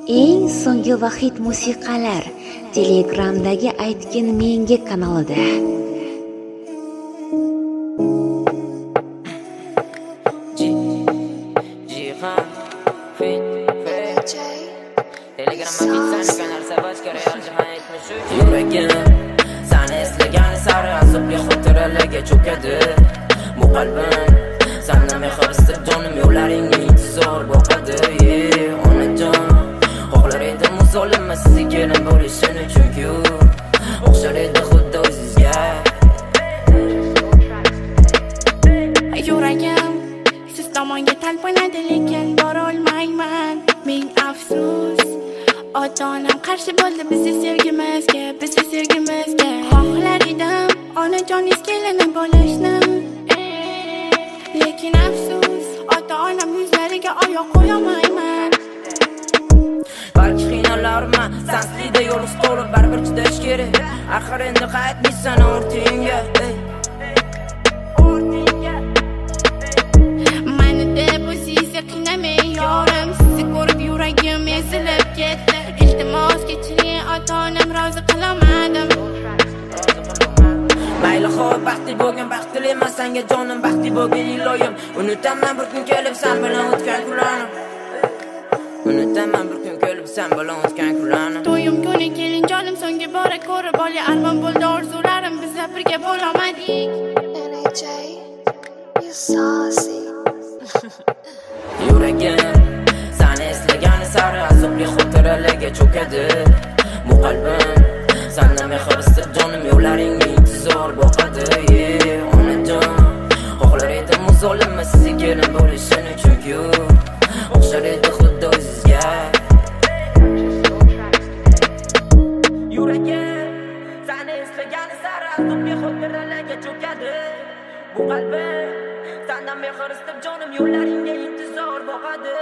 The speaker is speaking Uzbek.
Eng so'nggi va hit musiqalar Telegramdagi Aytgin menga kanalida. Yuragim seni eslagan sari azobli xotiralarga cho'kadi. Bu qalbim senden mehr istab jonim yo'llaringga intizor boqadi. Onajon xohlar edim o'zolimma sizga kelin bo'lishini, chunki o'xshar edi xuddi o'zizga. Yuragim siz tomonga talpinadi, lekin borolmayman. Ming afsus, ota-onam qarshi bo'ldi bizni sevgimizga. Xohlar edim onajoningiz kelini bo'lishni, lekin afsus, ota-onam yuzlariga oyoq qo'yamayman. Balki qiynallarma, sansizda yo'l to'lib baribir chidash kerak. Axir endi qaytmaysan o'rtingga. Mani deb o'zingizni qiynamang yorim, sizni ko'rib yuragim ezilib ketdi. Iltimos kechiring, ota-onam rozi qilamadim. Mayli xo'p, baxtli bo'lgan baxtli emas, senga jonim baxtli bo'lgan iloyim. Unutaman bir kun kelib sen bilan o'tgan kunlarni. Unutaman bir kun kelib sen bilan o'tgan kunlarni. To'yim kuni keling jonim, so'nggi bora ko'rib olay. Armon bo'ldi orzularim, bizlar birga bo'lolmadik. NJ, you saucy. Yuragim seni eslagan sari azobli xotiralarga cho'kadi. Bu qalbim senden mehr istab jonim yo'llaringga intizor boqadi. Onajon xohlar edim o'zolimma sizga kelin bo'lishini, chunki o'xshar edi xuddi o'zizga. Yuragim seni eslagan sari azobli xotiralarga cho'kadi. Bu qalbim senden mehr istab jonim yo'llaringga intizor boqadi.